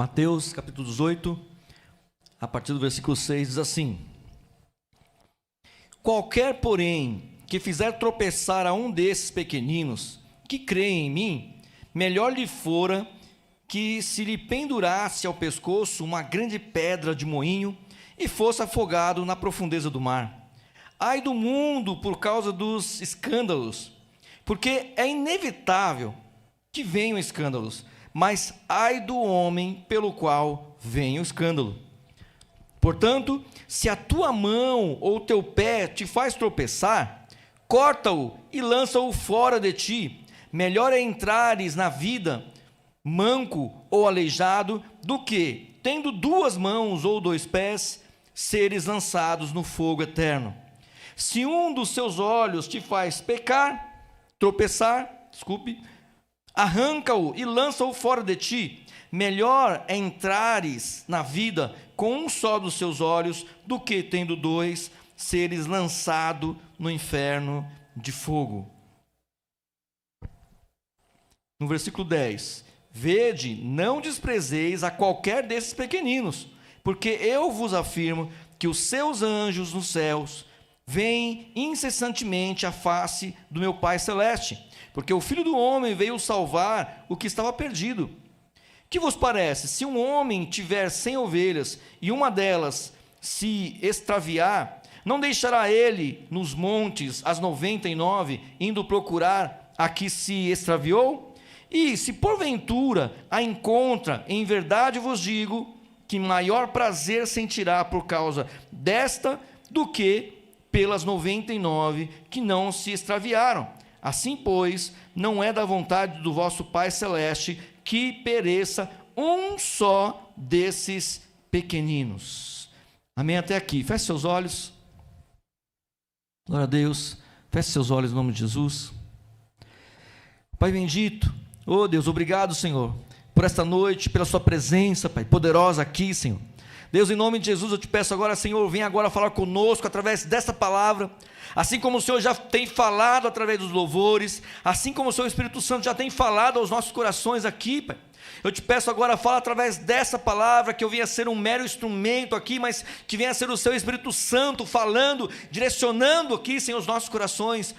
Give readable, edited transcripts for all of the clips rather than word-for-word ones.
Mateus capítulo 18, a partir do versículo 6, diz assim: Qualquer, porém, que fizer tropeçar a um desses pequeninos, que creem em mim, melhor lhe fora que se lhe pendurasse ao pescoço uma grande pedra de moinho e fosse afogado na profundeza do mar. Ai do mundo por causa dos escândalos, porque é inevitável que venham escândalos, mas ai do homem pelo qual vem o escândalo. Portanto, se a tua mão ou teu pé te faz tropeçar, corta-o e lança-o fora de ti. Melhor é entrares na vida manco ou aleijado, do que, tendo duas mãos ou dois pés, seres lançados no fogo eterno. Se um dos seus olhos te faz tropeçar, arranca-o e lança-o fora de ti. Melhor é entrares na vida com um só dos seus olhos, do que, tendo dois, seres lançado no inferno de fogo. No versículo 10: Vede, não desprezeis a qualquer desses pequeninos, porque eu vos afirmo que os seus anjos nos céus veem incessantemente a face do meu Pai Celeste, porque o Filho do Homem veio salvar o que estava perdido. Que vos parece, se um homem tiver 100 ovelhas, e uma delas se extraviar, não deixará ele nos montes as 99, indo procurar a que se extraviou? E se porventura a encontra, em verdade vos digo, que maior prazer sentirá por causa desta, do que pelas 99 que não se extraviaram. Assim, pois, não é da vontade do vosso Pai Celeste que pereça um só desses pequeninos. Amém? Até aqui. Feche seus olhos. Glória a Deus. Feche seus olhos em nome de Jesus. Pai bendito, oh Deus, obrigado, Senhor, por esta noite, pela sua presença, Pai, poderosa aqui, Senhor. Deus, em nome de Jesus, eu te peço agora, Senhor, vem agora falar conosco através dessa palavra, assim como o Senhor já tem falado através dos louvores, assim como o Senhor Espírito Santo já tem falado aos nossos corações aqui, Pai. Eu te peço agora, fala através dessa palavra, que eu venha ser um mero instrumento aqui, mas que venha ser o seu Espírito Santo falando, direcionando aqui, Senhor, os nossos corações,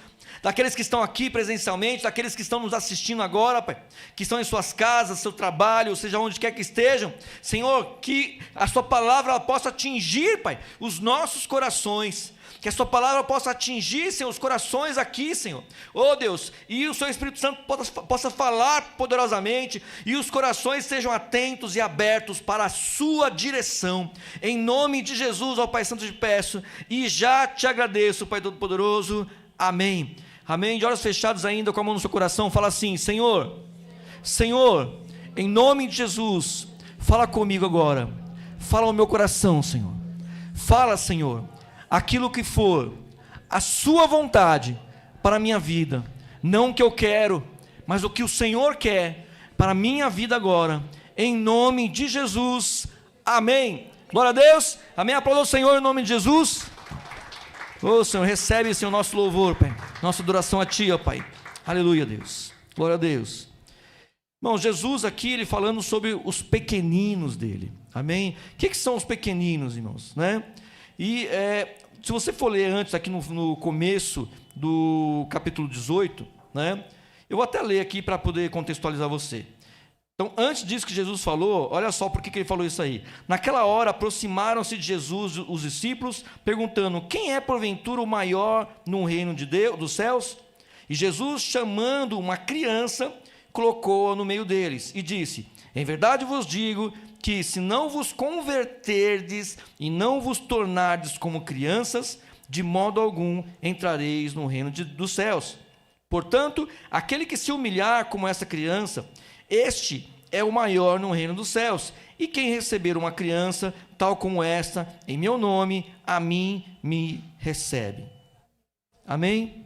daqueles que estão aqui presencialmente, daqueles que estão nos assistindo agora, Pai, que estão em suas casas, seu trabalho, ou seja, onde quer que estejam, Senhor, que a sua palavra possa atingir, Pai, os nossos corações, que a sua palavra possa atingir, Senhor, os corações aqui, Senhor, oh Deus, e o seu Espírito Santo possa falar poderosamente, e os corações sejam atentos e abertos para a sua direção, em nome de Jesus, ó Pai Santo, te peço, e já te agradeço, Pai Todo-Poderoso, amém. Amém, de olhos fechados ainda, com a mão no seu coração, fala assim: Senhor, em nome de Jesus, fala comigo agora, fala ao meu coração, Senhor, fala, Senhor, aquilo que for a sua vontade para a minha vida, não o que eu quero, mas o que o Senhor quer para a minha vida agora, em nome de Jesus, amém. Glória a Deus, amém, aplauda o Senhor em nome de Jesus. Ô Senhor, recebe, Senhor, nosso louvor, Pai, nossa adoração a Ti, ó Pai, aleluia, Deus, glória a Deus. Bom, Jesus aqui, Ele falando sobre os pequeninos dEle, amém? O que são os pequeninos, irmãos, né? E se você for ler antes, aqui no começo do capítulo 18, né? Eu vou até ler aqui para poder contextualizar você. Então, antes disso que Jesus falou, olha só por que ele falou isso aí. Naquela hora, aproximaram-se de Jesus os discípulos, perguntando: quem é porventura o maior no reino de Deus, dos céus? E Jesus, chamando uma criança, colocou-a no meio deles e disse: em verdade vos digo que, se não vos converterdes e não vos tornardes como crianças, de modo algum entrareis no reino dos céus. Portanto, aquele que se humilhar como essa criança, este é o maior no reino dos céus. E quem receber uma criança, tal como esta, em meu nome, a mim me recebe. Amém?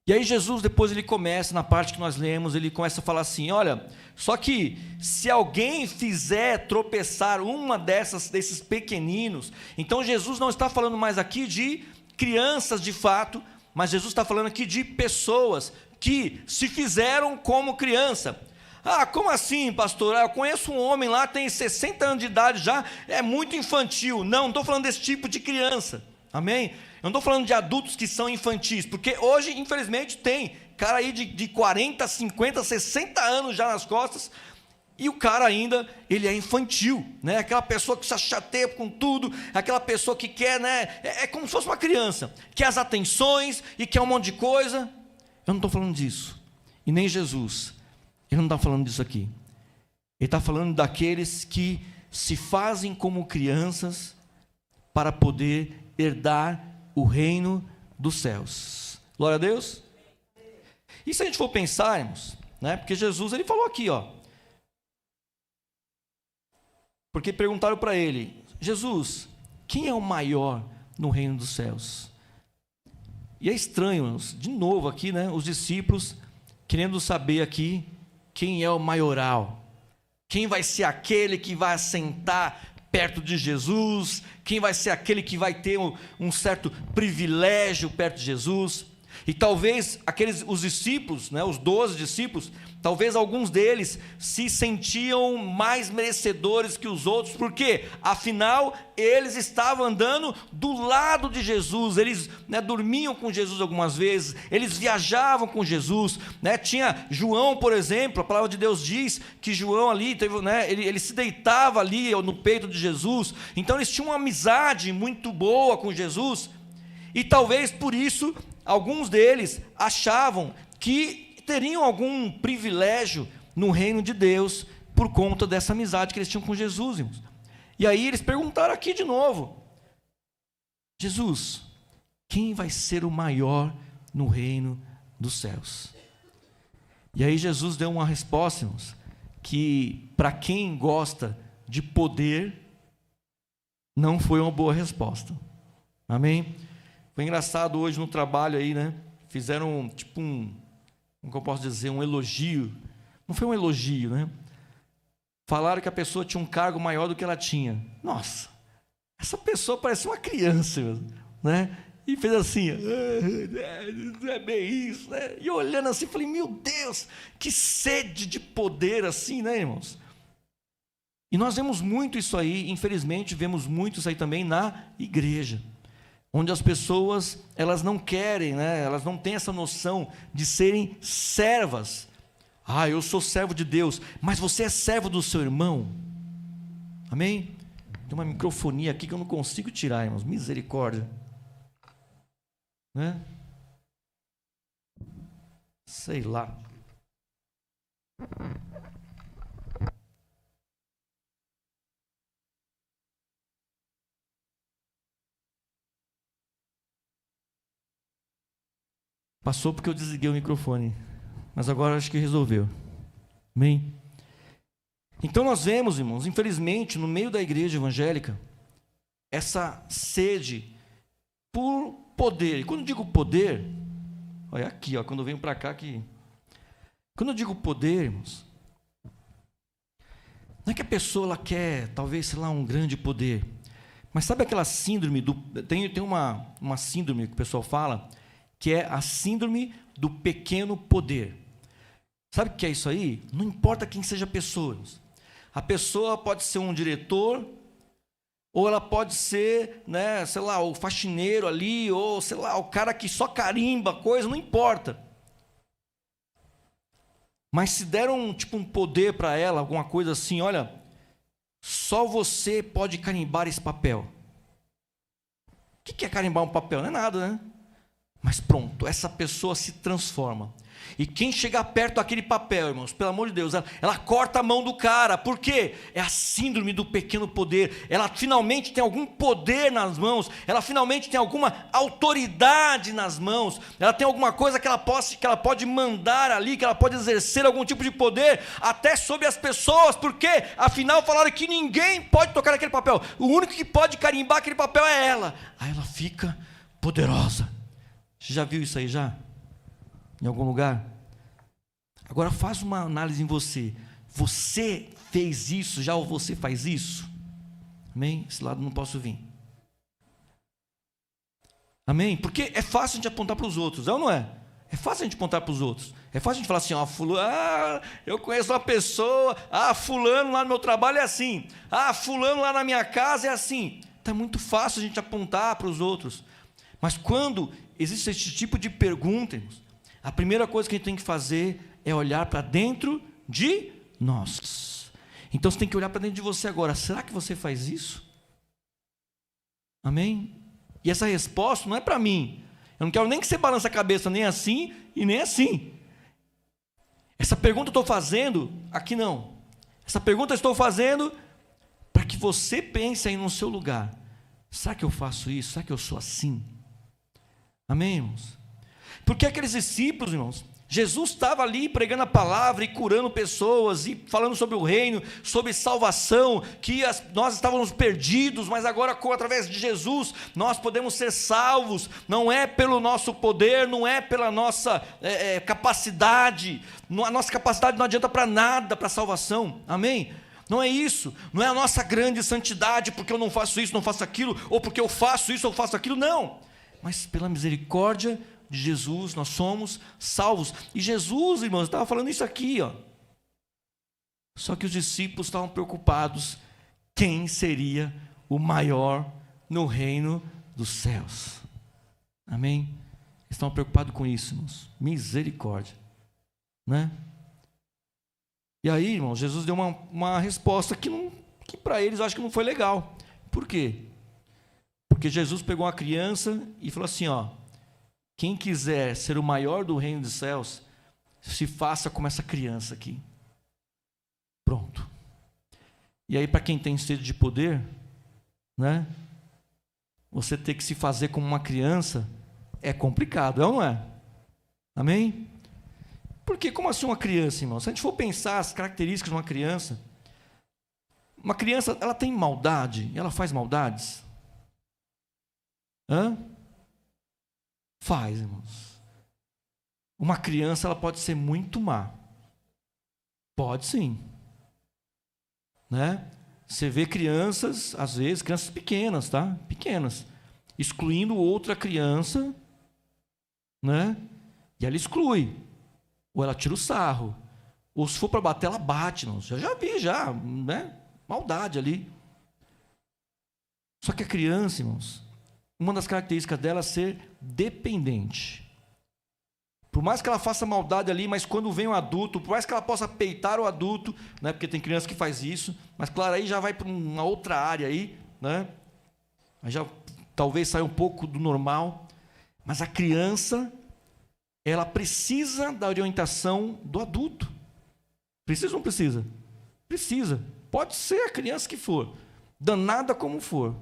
E aí Jesus, depois ele começa, na parte que nós lemos, ele começa a falar assim: olha, só que se alguém fizer tropeçar uma desses pequeninos, então Jesus não está falando mais aqui de crianças de fato, mas Jesus está falando aqui de pessoas que se fizeram como criança. Ah, como assim, pastor? Eu conheço um homem lá, tem 60 anos de idade já, é muito infantil. Não estou falando desse tipo de criança, amém? Eu não estou falando de adultos que são infantis, porque hoje, infelizmente, tem cara aí de 40, 50, 60 anos já nas costas, e o cara ainda, ele é infantil, né? Aquela pessoa que se chateia com tudo, aquela pessoa que quer, né? É como se fosse uma criança, quer as atenções e quer um monte de coisa. Eu não estou falando disso, e nem Jesus, ele não está falando disso aqui. Ele está falando daqueles que se fazem como crianças para poder herdar o reino dos céus. Glória a Deus. E se a gente for pensar, irmãos, né? Porque Jesus, ele falou aqui, ó. Porque perguntaram para ele: Jesus, quem é o maior no reino dos céus? E é estranho, irmãos, de novo aqui, né? Os discípulos querendo saber aqui quem é o maioral. Quem vai ser aquele que vai assentar perto de Jesus? Quem vai ser aquele que vai ter um certo privilégio perto de Jesus? E talvez os discípulos, né, os 12 discípulos, talvez alguns deles se sentiam mais merecedores que os outros, porque afinal eles estavam andando do lado de Jesus, eles, né, dormiam com Jesus algumas vezes, eles viajavam com Jesus, né? Tinha João, por exemplo, a palavra de Deus diz que João ali, né, ele se deitava ali no peito de Jesus, então eles tinham uma amizade muito boa com Jesus, e talvez por isso alguns deles achavam que teriam algum privilégio no reino de Deus por conta dessa amizade que eles tinham com Jesus, irmãos. E aí eles perguntaram aqui de novo: Jesus, quem vai ser o maior no reino dos céus? E aí Jesus deu uma resposta, irmãos, que para quem gosta de poder, não foi uma boa resposta. Amém? Foi engraçado hoje no trabalho aí, né? Fizeram tipo como que eu posso dizer, um elogio. Não foi um elogio, né? Falaram que a pessoa tinha um cargo maior do que ela tinha. Nossa, essa pessoa parecia uma criança, né? E fez assim, não é bem isso, né? E olhando assim, falei, meu Deus, que sede de poder assim, né, irmãos? E nós vemos muito isso aí, infelizmente, vemos muito isso aí também na igreja, onde as pessoas, elas não querem, né? Elas não têm essa noção de serem servas. Ah, eu sou servo de Deus, mas você é servo do seu irmão. Amém? Tem uma microfonia aqui que eu não consigo tirar, irmãos, misericórdia. Né? Sei lá. Passou porque eu desliguei o microfone, mas agora acho que resolveu. Amém? Então nós vemos, irmãos, infelizmente, no meio da igreja evangélica, essa sede por poder. E quando eu digo poder, olha aqui, ó, quando eu venho para cá, quando eu digo poder, irmãos, não é que a pessoa ela quer, talvez, sei lá, um grande poder, mas sabe aquela síndrome tem uma síndrome que o pessoal fala, que é a síndrome do pequeno poder. Sabe o que é isso aí? Não importa quem seja a pessoa. A pessoa pode ser um diretor, ou ela pode ser, né, sei lá, o faxineiro ali, ou sei lá, o cara que só carimba coisa, não importa. Mas se deram tipo um poder para ela, alguma coisa assim, olha, só você pode carimbar esse papel. O que é carimbar um papel? Não é nada, né? Mas pronto, essa pessoa se transforma. E quem chegar perto daquele papel, irmãos, pelo amor de Deus, ela corta a mão do cara. Por quê? É a síndrome do pequeno poder. Ela finalmente tem algum poder nas mãos. Ela finalmente tem alguma autoridade nas mãos. Ela tem alguma coisa que ela pode mandar ali, que ela pode exercer algum tipo de poder, até sobre as pessoas. Por quê? Afinal falaram que ninguém pode tocar naquele papel. O único que pode carimbar aquele papel é ela. Aí ela fica poderosa. Você já viu isso aí já? Em algum lugar? Agora faz uma análise em você. Você fez isso já ou você faz isso? Amém? Esse lado não posso vir. Amém? Porque é fácil de apontar para os outros, é ou não é? É fácil a gente apontar para os outros. É fácil a gente falar assim, ó, fulano, eu conheço uma pessoa, fulano lá no meu trabalho é assim, fulano lá na minha casa é assim. Então é muito fácil a gente apontar para os outros. Mas quando existe esse tipo de pergunta, irmãos, a primeira coisa que a gente tem que fazer é olhar para dentro de nós. Então você tem que olhar para dentro de você agora. Será que você faz isso? Amém? E essa resposta não é para mim. Eu não quero nem que você balance a cabeça nem assim e nem assim. Essa pergunta eu estou fazendo, aqui não. Essa pergunta eu estou fazendo para que você pense aí no seu lugar. Será que eu faço isso? Será que eu sou assim? Amém, irmãos? Porque aqueles discípulos, irmãos, Jesus estava ali pregando a palavra e curando pessoas e falando sobre o reino, sobre salvação, que nós estávamos perdidos, mas agora através de Jesus nós podemos ser salvos. Não é pelo nosso poder, não é pela nossa capacidade. A nossa capacidade não adianta para nada para a salvação, amém? Não é isso, não é a nossa grande santidade, porque eu não faço isso, não faço aquilo, ou porque eu faço isso, eu faço aquilo, não. Mas pela misericórdia de Jesus, nós somos salvos. E Jesus, irmãos, estava falando isso aqui, ó. Só que os discípulos estavam preocupados quem seria o maior no reino dos céus. Amém? Eles estavam preocupados com isso, irmãos. Misericórdia, né? E aí, irmãos, Jesus deu uma resposta que para eles eu acho que não foi legal. Por quê? Porque Jesus pegou uma criança e falou assim, ó: quem quiser ser o maior do reino dos céus, se faça como essa criança aqui. Pronto. E aí, para quem tem sede de poder, né? Você ter que se fazer como uma criança é complicado, é ou não é? Amém? Porque como assim uma criança, irmão? Se a gente for pensar as características de uma criança, ela tem maldade, ela faz maldades? Faz, irmãos. Uma criança, ela pode ser muito má. Pode sim. Né? Você vê crianças, às vezes, crianças pequenas, tá? Pequenas, excluindo outra criança, né? E ela exclui. Ou ela tira o sarro. Ou se for para bater, ela bate, irmãos. Eu já vi, né? Maldade ali. Só que a criança, irmãos, uma das características dela é ser dependente. Por mais que ela faça maldade ali, mas quando vem um adulto, por mais que ela possa peitar o adulto, né, porque tem criança que faz isso, mas claro, aí já vai para uma outra área aí, né? Aí já talvez saia um pouco do normal, mas a criança, ela precisa da orientação do adulto. Precisa ou não precisa? Precisa. Pode ser a criança que for, danada como for,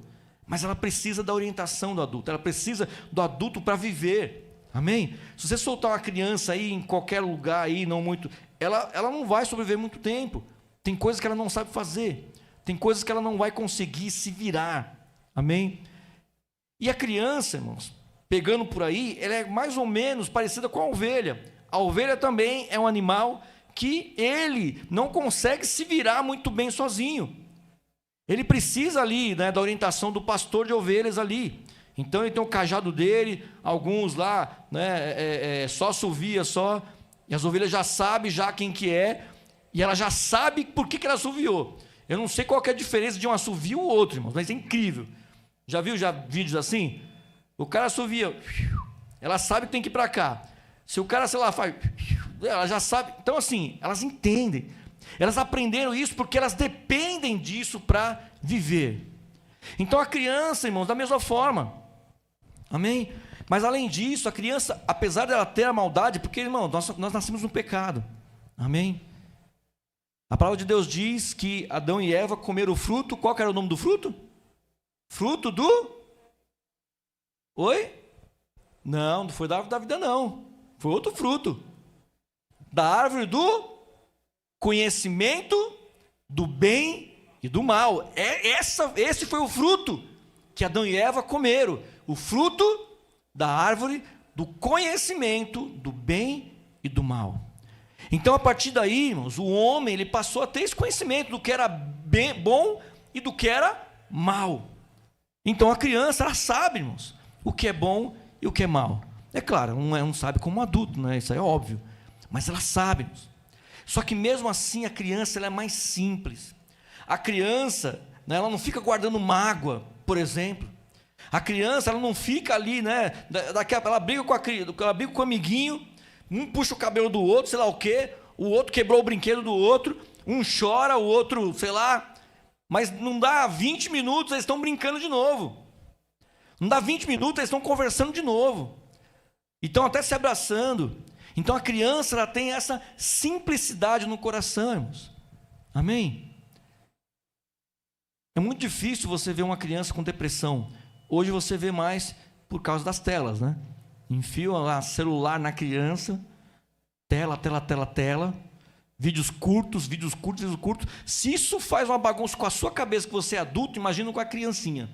mas ela precisa da orientação do adulto, ela precisa do adulto para viver. Amém? Se você soltar uma criança aí em qualquer lugar aí, não muito, ela não vai sobreviver muito tempo. Tem coisas que ela não sabe fazer, tem coisas que ela não vai conseguir se virar. Amém? E a criança, irmãos, pegando por aí, ela é mais ou menos parecida com a ovelha. A ovelha também é um animal que ele não consegue se virar muito bem sozinho. Ele precisa ali, né, da orientação do pastor de ovelhas ali. Então ele tem o cajado dele, alguns lá, né, só assovia só, e as ovelhas já sabem já quem que é, e ela já sabe por que ela assoviou. Eu não sei qual que é a diferença de um assovio ou outro, irmãos, mas é incrível. Já viu vídeos assim? O cara assovia, ela sabe que tem que ir para cá. Se o cara, sei lá, faz, ela já sabe. Então assim, elas entendem, elas aprenderam isso porque elas dependem disso para viver. Então a criança, irmãos, da mesma forma. Amém? Mas além disso, a criança, apesar dela ter a maldade, porque, irmão, nós nascemos no pecado. Amém? A palavra de Deus diz que Adão e Eva comeram o fruto. Qual que era o nome do fruto? Fruto do... Oi? Não foi da árvore da vida, não. Foi outro fruto. Da árvore do conhecimento do bem e do mal. Esse foi o fruto que Adão e Eva comeram. O fruto da árvore do conhecimento do bem e do mal. Então, a partir daí, irmãos, o homem ele passou a ter esse conhecimento do que era bom e do que era mal. Então, a criança, ela sabe, irmãos, o que é bom e o que é mal. É claro, não sabe como um adulto, né? Isso aí é óbvio. Mas ela sabe. Só que mesmo assim a criança ela é mais simples. A criança, né, ela não fica guardando mágoa, por exemplo. A criança ela não fica ali, né? Ela briga com o amiguinho, um puxa o cabelo do outro, sei lá o quê, o outro quebrou o brinquedo do outro, um chora, o outro, sei lá. Mas não dá 20 minutos, eles estão brincando de novo. Não dá 20 minutos, eles estão conversando de novo. Então até se abraçando. Então a criança ela tem essa simplicidade no coração, irmãos. Amém? É muito difícil você ver uma criança com depressão. Hoje você vê mais por causa das telas, né? Enfia lá celular na criança, tela. Vídeos curtos. Se isso faz uma bagunça com a sua cabeça que você é adulto, imagina com a criancinha.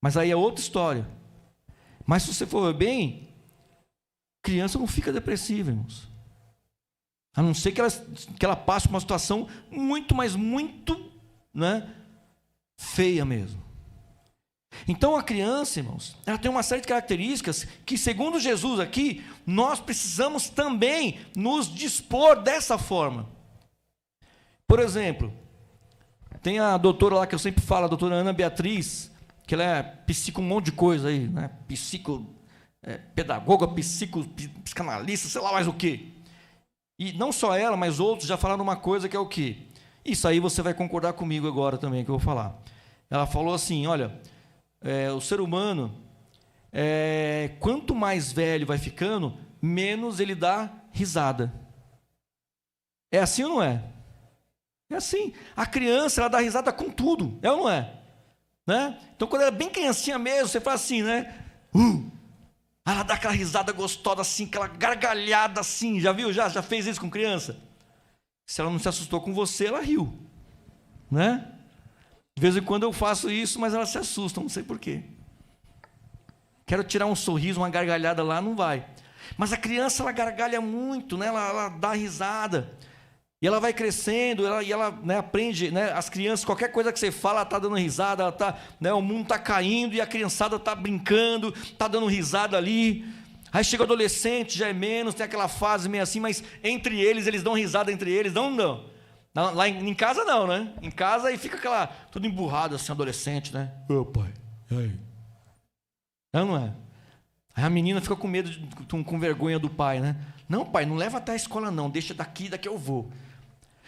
Mas aí é outra história. Mas se você for ver bem, criança não fica depressiva, irmãos. A não ser que ela passe por uma situação muito, mas muito, né, feia mesmo. Então a criança, irmãos, ela tem uma série de características que, segundo Jesus aqui, nós precisamos também nos dispor dessa forma. Por exemplo, tem a doutora lá que eu sempre falo, a doutora Ana Beatriz, que ela é psico um monte de coisa aí, né? Pedagoga, psicanalista, sei lá mais o quê. E não só ela, mas outros já falaram uma coisa que é o quê? Isso aí você vai concordar comigo agora também, que eu vou falar. Ela falou assim, olha, o ser humano, quanto mais velho vai ficando, menos ele dá risada. É assim ou não é? É assim. A criança, ela dá risada com tudo, é ou não é? Né? Então, quando ela é bem criancinha mesmo, você fala assim, né? Ela dá aquela risada gostosa assim, aquela gargalhada assim, já viu? Já fez isso com criança? Se ela não se assustou com você, ela riu, né? De vez em quando eu faço isso, mas ela se assusta, não sei porquê. Quero tirar um sorriso, uma gargalhada lá, não vai. Mas a criança, ela gargalha muito, né? Ela dá risada. E ela vai crescendo, ela né, aprende, né, as crianças, qualquer coisa que você fala, ela está dando risada, né, o mundo está caindo e a criançada está brincando, está dando risada ali. Aí chega o adolescente, já é menos, tem aquela fase meio assim, mas entre eles dão risada entre eles, não. Lá em casa não, né? Em casa aí fica aquela, tudo emburrado assim, adolescente, né? Ô pai, e aí? Não é? Aí a menina fica com medo, com vergonha do pai, né? Não, pai, não leva até a escola não, deixa daqui eu vou.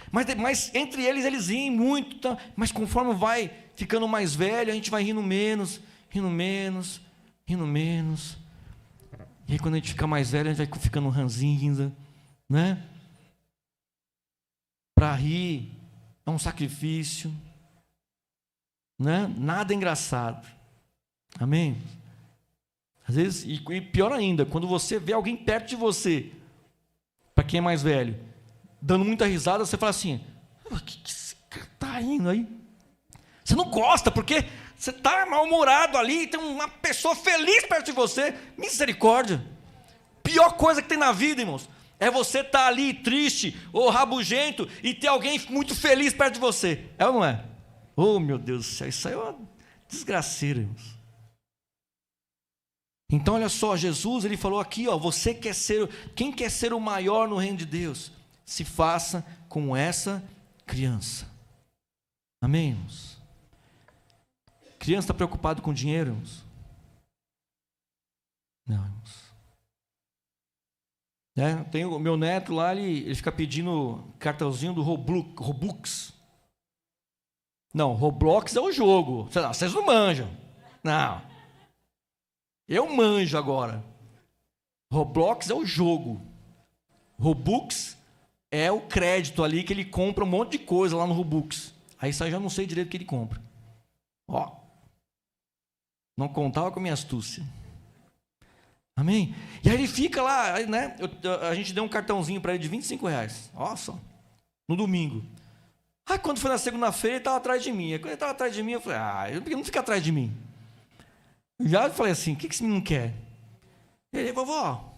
Mas entre eles riem muito, tá? Mas conforme vai ficando mais velho, a gente vai rindo menos. E aí quando a gente fica mais velho, a gente vai ficando ranzinza, né? Para rir é um sacrifício, né? Nada é engraçado. Amém? Às vezes, e pior ainda, quando você vê alguém perto de você, para quem é mais velho, dando muita risada, você fala assim, o que esse cara está rindo aí? Você não gosta, porque você está mal-humorado ali, tem uma pessoa feliz perto de você, misericórdia. Pior coisa que tem na vida, irmãos, é você estar ali triste ou rabugento e ter alguém muito feliz perto de você. É ou não é? Oh, meu Deus do céu, isso aí é uma desgraceira, irmãos. Então olha só, Jesus ele falou aqui, ó, quem quer ser o maior no reino de Deus, se faça como essa criança. Amém, irmãos? Criança está preocupado com dinheiro, irmãos? Não, irmãos. Tem o meu neto lá, ele fica pedindo cartãozinho do Robux. Não, Roblox é o jogo. Vocês não manjam. Não. Eu manjo agora. Roblox é o jogo. Robux é o crédito ali que ele compra um monte de coisa lá no Robux. Aí isso eu já não sei direito o que ele compra. Ó. Não contava com a minha astúcia. Amém? E aí ele fica lá, né? A gente deu um cartãozinho para ele de R$25. Nossa, no domingo. Aí quando foi na segunda-feira, ele estava atrás de mim. Aí quando ele estava atrás de mim, eu falei, ele não fica atrás de mim. Já falei assim, o que esse menino quer? Ele, vovó,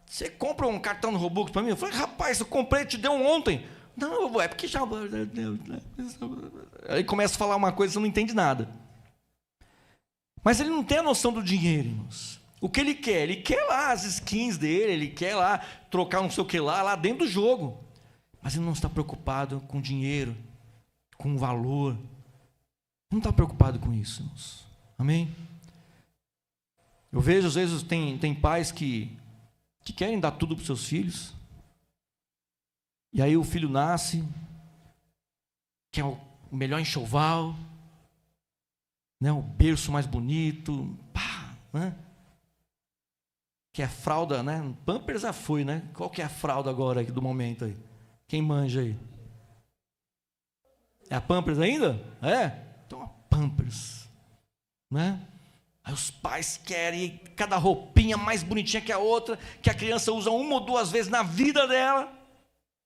você compra um cartão no Robux para mim? Eu falei, rapaz, eu comprei, te deu ontem. Não, vovó, é porque já... Aí começa a falar uma coisa, você não entende nada. Mas ele não tem a noção do dinheiro, irmãos. O que ele quer? Ele quer lá as skins dele, ele quer lá trocar não sei o que lá dentro do jogo. Mas ele não está preocupado com dinheiro, com valor. Não está preocupado com isso, irmãos. Amém? Eu vejo, às vezes, tem pais que querem dar tudo para os seus filhos. E aí o filho nasce, quer o melhor enxoval, né, o berço mais bonito, pá, né? Que é a fralda, né? Pampers já foi, né? Qual que é a fralda agora do momento aí? Quem manja aí? É a Pampers ainda? É? Então a Pampers, né? Aí os pais querem cada roupinha mais bonitinha que a outra, que a criança usa uma ou duas vezes na vida dela,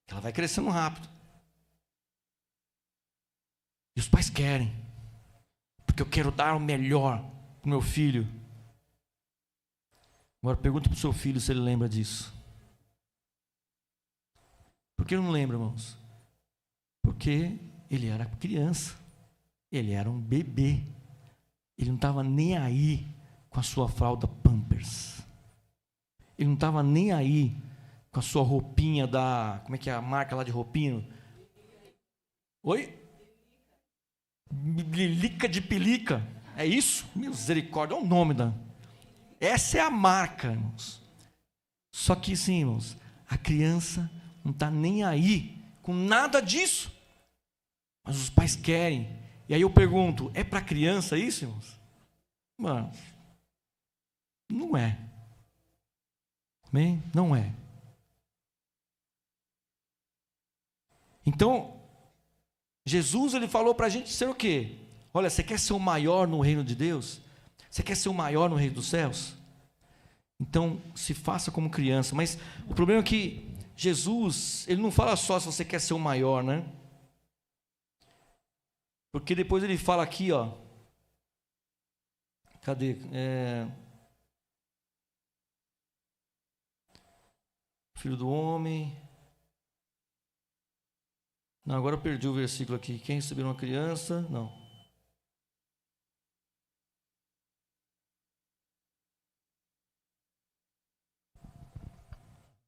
ela vai crescendo rápido. E os pais querem, porque eu quero dar o melhor para o meu filho. Agora pergunta para o seu filho se ele lembra disso. Por que não lembra, irmãos? Porque ele era criança, ele era um bebê, ele não estava nem aí com a sua fralda Pampers, ele não estava nem aí com a sua roupinha da, como é que é a marca lá de roupinha? Oi? Lilica de pelica, é isso? Misericórdia, é o nome da... Essa é a marca, irmãos. Só que sim, irmãos, a criança não está nem aí com nada disso. Mas os pais querem. E aí eu pergunto, é para criança isso, irmãos? Mano, não é. Amém? Não é. Então, Jesus, ele falou para a gente ser o quê? Olha, você quer ser o maior no reino de Deus? Você quer ser o maior no reino dos céus? Então, se faça como criança. Mas o problema é que Jesus, ele não fala só se você quer ser o maior, né? Porque depois ele fala aqui, ó. Cadê? Filho do homem. Não, agora eu perdi o versículo aqui. Quem receber uma criança? Não.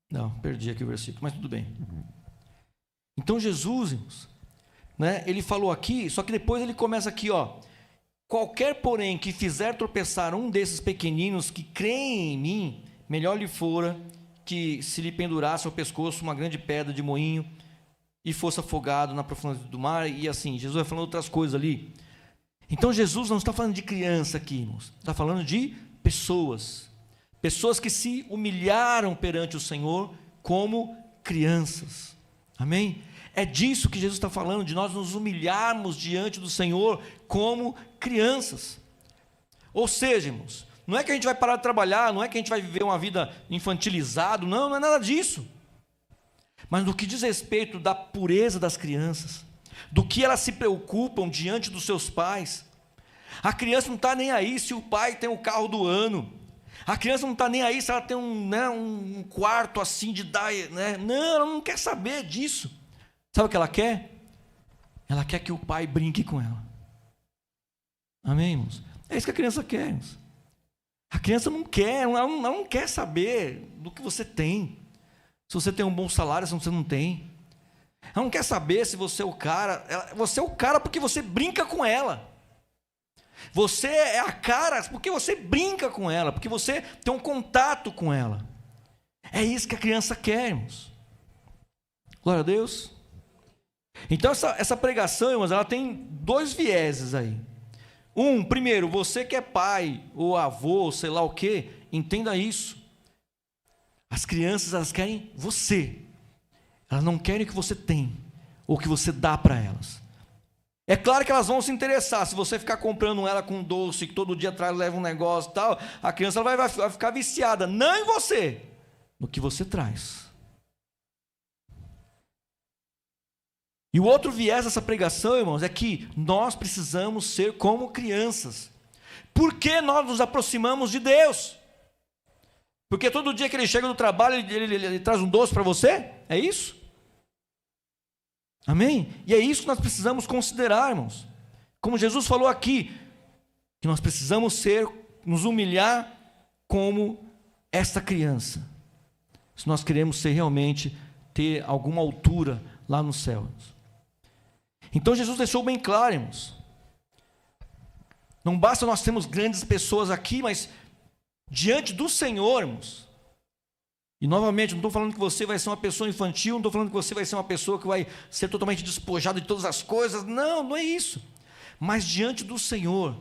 Não, perdi aqui o versículo, mas tudo bem. Então Jesus, irmãos, né, ele falou aqui, só que depois ele começa aqui, ó. Qualquer, porém, que fizer tropeçar um desses pequeninos que creem em mim, melhor lhe fora que se lhe pendurasse ao pescoço uma grande pedra de moinho e fosse afogado na profundidade do mar. E assim, Jesus vai falando outras coisas ali. Então Jesus não está falando de criança aqui, irmãos. Está falando de pessoas. Pessoas que se humilharam perante o Senhor como crianças. Amém? É disso que Jesus está falando, de nós nos humilharmos diante do Senhor como crianças. Ou seja, irmãos, não é que a gente vai parar de trabalhar, não é que a gente vai viver uma vida infantilizada, não é nada disso. Mas no que diz respeito da pureza das crianças, do que elas se preocupam diante dos seus pais, a criança não está nem aí se o pai tem o carro do ano, a criança não está nem aí se ela tem um quarto assim de dar, né? Não, ela não quer saber disso. Sabe o que ela quer? Ela quer que o pai brinque com ela. Amém, irmãos? É isso que a criança quer, irmãos. A criança não quer, ela não quer saber do que você tem. Se você tem um bom salário, se você não tem. Ela não quer saber se você é o cara. Você é o cara porque você brinca com ela. Você é a cara porque você brinca com ela, porque você tem um contato com ela. É isso que a criança quer, irmãos. Glória a Deus. Então essa pregação, irmãos, ela tem dois vieses aí. Primeiro, você que é pai ou avô, sei lá o que, entenda isso. As crianças, elas querem você. Elas não querem o que você tem ou o que você dá para elas. É claro que elas vão se interessar. Se você ficar comprando ela com doce, que todo dia atrás leva um negócio e tal, a criança ela vai ficar viciada, não em você, no que você traz. E o outro viés dessa pregação, irmãos, é que nós precisamos ser como crianças. Por que nós nos aproximamos de Deus? Porque todo dia que ele chega do trabalho, ele traz um doce para você? É isso? Amém? E é isso que nós precisamos considerar, irmãos. Como Jesus falou aqui, que nós precisamos nos humilhar como esta criança, se nós queremos ser realmente, ter alguma altura lá no céu. Então Jesus deixou bem claro, irmãos, não basta nós termos grandes pessoas aqui, mas diante do Senhor, irmãos, e novamente, não estou falando que você vai ser uma pessoa infantil, não estou falando que você vai ser uma pessoa que vai ser totalmente despojada de todas as coisas, não, não é isso, mas diante do Senhor,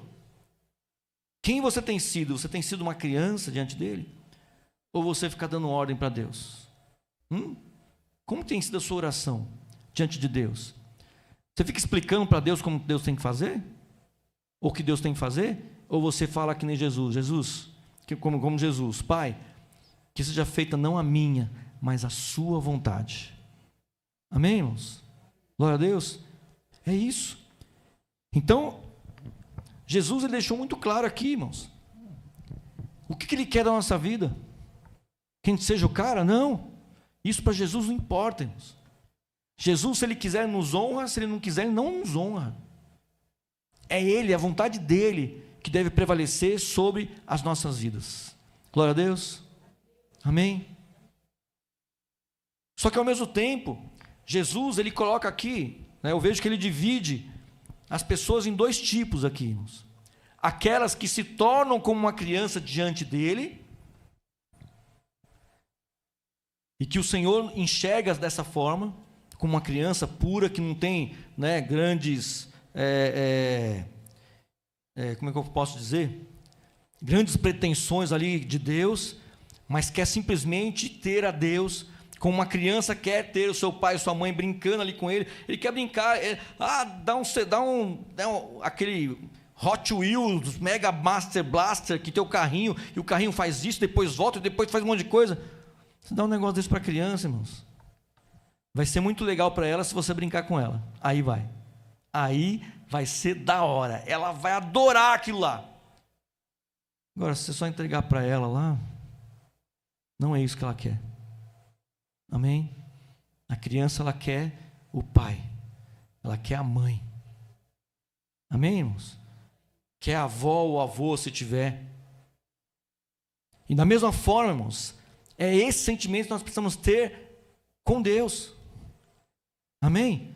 quem você tem sido? Você tem sido uma criança diante dele? Ou você fica dando ordem para Deus? Como tem sido a sua oração diante de Deus? Você fica explicando para Deus como Deus tem que fazer? Ou o que Deus tem que fazer? Ou você fala que nem Jesus, como Jesus, Pai, que seja feita não a minha, mas a sua vontade. Amém, irmãos? Glória a Deus. É isso. Então, Jesus ele deixou muito claro aqui, irmãos. O que ele quer da nossa vida? Que a gente seja o cara? Não. Isso para Jesus não importa, irmãos. Jesus, se ele quiser, nos honra. Se ele não quiser, ele não nos honra. É ele, a vontade dele, que deve prevalecer sobre as nossas vidas. Glória a Deus. Amém? Só que ao mesmo tempo, Jesus, ele coloca aqui, eu vejo que ele divide as pessoas em dois tipos aqui, irmãos. Aquelas que se tornam como uma criança diante dele, e que o Senhor enxerga dessa forma, como uma criança pura, que não tem grandes, como é que eu posso dizer? Grandes pretensões ali de Deus, mas quer simplesmente ter a Deus, como uma criança quer ter o seu pai e sua mãe brincando ali com ele. Ele quer brincar, aquele Hot Wheels, Mega Master Blaster, que tem o carrinho, e o carrinho faz isso, depois volta, e depois faz um monte de coisa. Você dá um negócio desse para a criança, irmãos, vai ser muito legal para ela se você brincar com ela. Aí vai ser da hora, ela vai adorar aquilo lá. Agora, se você só entregar para ela lá, não é isso que ela quer. Amém? A criança, ela quer o pai, ela quer a mãe. Amém, irmãos? Quer a avó ou avô, se tiver. E da mesma forma, irmãos, é esse sentimento que nós precisamos ter com Deus. Amém?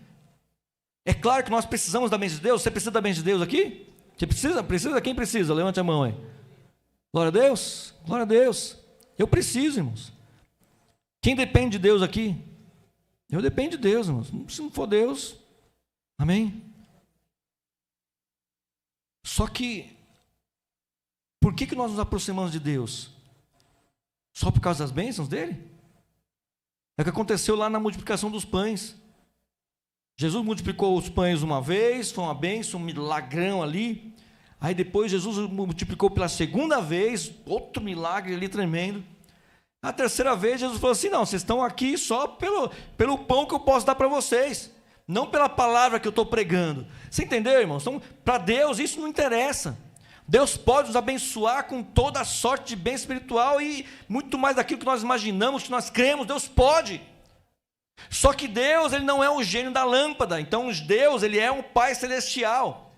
É claro que nós precisamos da bênção de Deus. Você precisa da bênção de Deus aqui? Você precisa? Precisa? Quem precisa? Levante a mão aí. Glória a Deus. Glória a Deus. Eu preciso, irmãos. Quem depende de Deus aqui? Eu dependo de Deus, irmãos. Se não for Deus, amém? Só que, por que nós nos aproximamos de Deus? Só por causa das bênçãos dele? É o que aconteceu lá na multiplicação dos pães. Jesus multiplicou os pães uma vez, foi uma bênção, um milagrão ali. Aí depois Jesus multiplicou pela segunda vez, outro milagre ali tremendo. A terceira vez Jesus falou assim, não, vocês estão aqui só pelo pão que eu posso dar para vocês, não pela palavra que eu estou pregando. Você entendeu, irmãos? Então, para Deus isso não interessa. Deus pode nos abençoar com toda a sorte de bem espiritual e muito mais daquilo que nós imaginamos, que nós cremos, Deus pode. Só que Deus, ele não é o gênio da lâmpada. Então Deus, ele é um Pai celestial.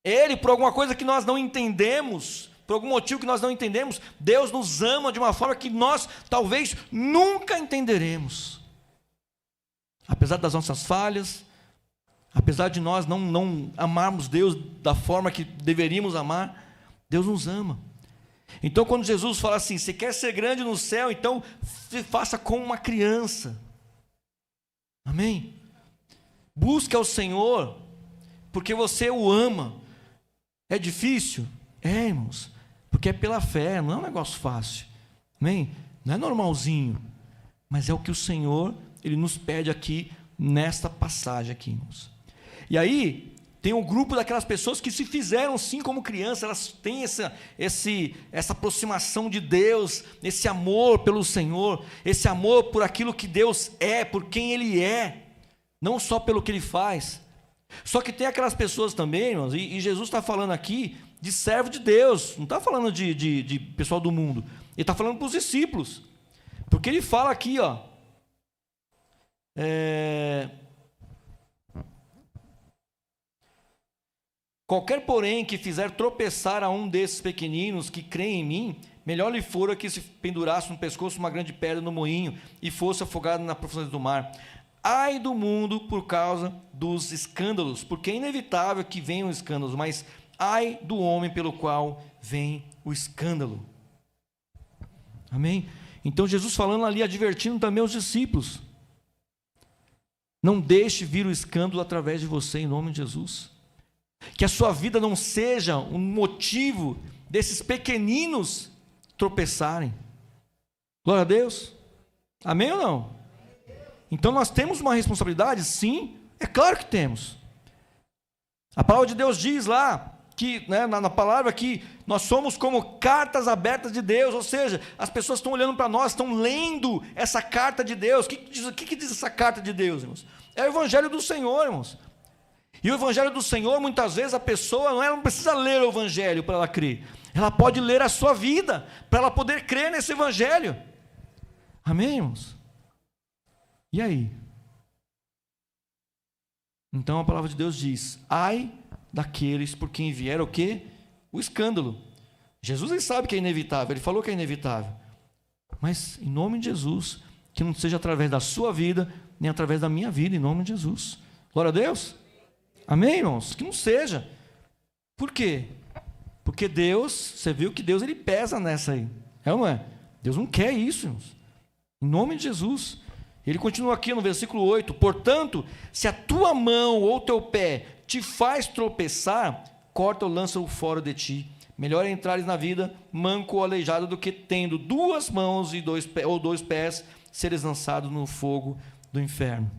Ele, por alguma coisa que nós não entendemos, por algum motivo que nós não entendemos, Deus nos ama de uma forma que nós talvez nunca entenderemos. Apesar das nossas falhas, apesar de nós não amarmos Deus da forma que deveríamos amar, Deus nos ama. Então quando Jesus fala assim, você quer ser grande no céu, então faça como uma criança. Amém? Busque ao Senhor, porque você o ama. É difícil? É, irmãos, porque é pela fé, não é um negócio fácil. Amém? Não é normalzinho, mas é o que o Senhor, ele nos pede aqui, nesta passagem aqui, irmãos. E aí, tem um grupo daquelas pessoas que se fizeram sim como crianças, elas têm essa aproximação de Deus, esse amor pelo Senhor, esse amor por aquilo que Deus é, por quem Ele é, não só pelo que Ele faz. Só que tem aquelas pessoas também, irmãos, e Jesus está falando aqui de servo de Deus, não está falando de pessoal do mundo, Ele está falando para os discípulos, porque Ele fala aqui, qualquer, porém, que fizer tropeçar a um desses pequeninos que creem em mim, melhor lhe fora que se pendurasse no pescoço uma grande pedra no moinho e fosse afogado na profundidade do mar. Ai do mundo por causa dos escândalos, porque é inevitável que venham escândalos, mas ai do homem pelo qual vem o escândalo. Amém? Então Jesus falando ali, advertindo também os discípulos: não deixe vir o escândalo através de você, em nome de Jesus. Que a sua vida não seja um motivo desses pequeninos tropeçarem. Glória a Deus. Amém ou não? Então nós temos uma responsabilidade? Sim, é claro que temos. A palavra de Deus diz lá, que, na palavra, que nós somos como cartas abertas de Deus, ou seja, as pessoas estão olhando para nós, estão lendo essa carta de Deus. O que diz essa carta de Deus, irmãos? É o Evangelho do Senhor, irmãos. E o Evangelho do Senhor, muitas vezes a pessoa não precisa ler o Evangelho para ela crer, ela pode ler a sua vida, para ela poder crer nesse Evangelho. Amém, irmãos? E aí? Então a palavra de Deus diz: ai daqueles por quem vier o quê? O escândalo. Jesus, ele sabe que é inevitável, ele falou que é inevitável, mas em nome de Jesus, que não seja através da sua vida, nem através da minha vida, em nome de Jesus. Glória a Deus. Amém, irmãos? Que não seja. Por quê? Porque Deus, você viu que Deus, ele pesa nessa aí, é ou não é? Deus não quer isso, irmãos. Em nome de Jesus. Ele continua aqui no versículo 8: portanto, se a tua mão ou teu pé te faz tropeçar, corta ou lança-o fora de ti. Melhor é entrares na vida manco ou aleijado do que, tendo duas mãos e dois pés, seres lançados no fogo do inferno.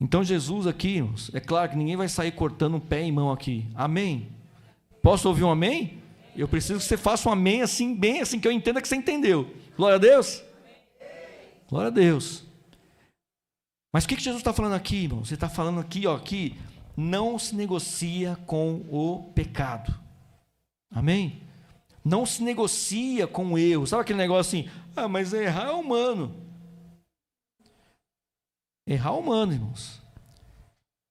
Então Jesus aqui, irmãos, é claro que ninguém vai sair cortando um pé e mão aqui. Amém? Posso ouvir um amém? Eu preciso que você faça um amém assim, bem assim, que eu entenda que você entendeu. Glória a Deus. Glória a Deus. Mas o que Jesus está falando aqui, irmão? Você está falando aqui, que não se negocia com o pecado. Amém? Não se negocia com o erro. Sabe aquele negócio assim, mas errar é humano. Errar é humano, irmãos.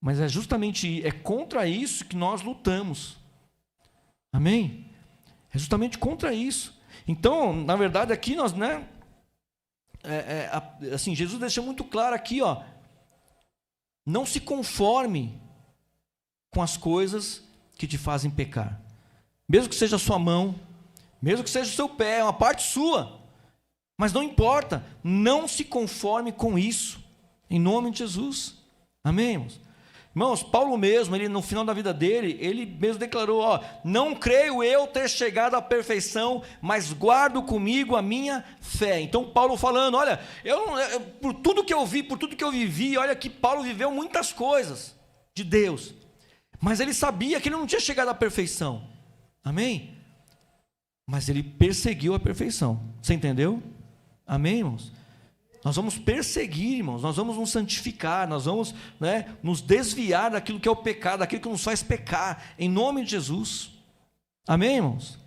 Mas é justamente, é contra isso que nós lutamos. Amém? É justamente contra isso. Então, na verdade, aqui nós, assim, Jesus deixa muito claro aqui, não se conforme com as coisas que te fazem pecar, mesmo que seja a sua mão, mesmo que seja o seu pé, é uma parte sua, mas não importa, não se conforme com isso, em nome de Jesus. Amém, irmãos? Irmãos, Paulo mesmo, ele no final da vida dele, ele mesmo declarou, não creio eu ter chegado à perfeição, mas guardo comigo a minha fé. Então Paulo falando, olha, por tudo que eu vi, por tudo que eu vivi, olha que Paulo viveu muitas coisas de Deus, mas ele sabia que ele não tinha chegado à perfeição. Amém? Mas ele perseguiu a perfeição. Você entendeu? Amém, irmãos? Nós vamos perseguir, irmãos, nós vamos nos santificar, nós vamos nos desviar daquilo que é o pecado, daquilo que nos faz pecar, em nome de Jesus. Amém, irmãos?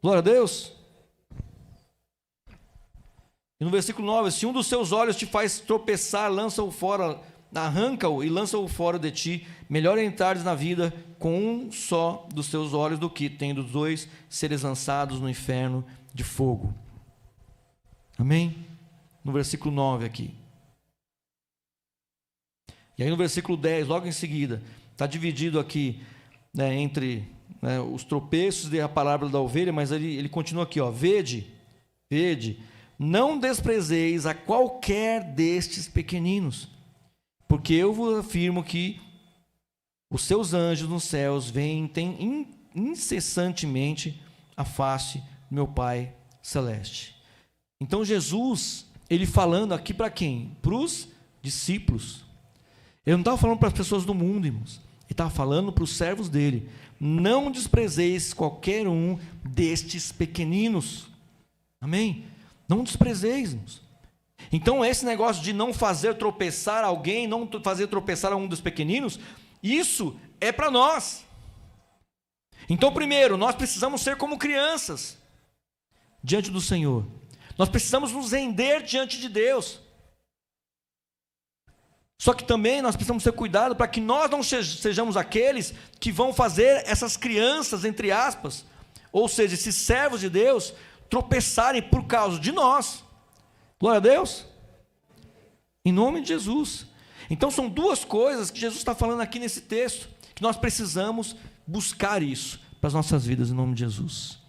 Glória a Deus. E no versículo 9, se um dos seus olhos te faz tropeçar, lança-o fora, arranca-o e lança-o fora de ti. Melhor é entrares na vida com um só dos teus olhos do que, tendo dois, seres lançados no inferno de fogo. Amém? No versículo 9 aqui. E aí no versículo 10, logo em seguida, está dividido aqui entre os tropeços e a palavra da ovelha, mas ele continua aqui, vede, não desprezeis a qualquer destes pequeninos, porque eu vos afirmo que os seus anjos nos céus veem incessantemente a face do meu Pai Celeste. Então Jesus, ele falando aqui para quem? Para os discípulos. Ele não estava falando para as pessoas do mundo, irmãos. Ele estava falando para os servos dele. Não desprezeis qualquer um destes pequeninos. Amém? Não desprezeis, irmãos. Então esse negócio de não fazer tropeçar alguém, não fazer tropeçar um dos pequeninos, isso é para nós. Então primeiro, nós precisamos ser como crianças diante do Senhor. Nós precisamos nos render diante de Deus. Só que também nós precisamos ter cuidado para que nós não sejamos aqueles que vão fazer essas crianças, entre aspas, ou seja, esses servos de Deus, tropeçarem por causa de nós. Glória a Deus. Em nome de Jesus. Então são duas coisas que Jesus está falando aqui nesse texto, que nós precisamos buscar isso para as nossas vidas, em nome de Jesus.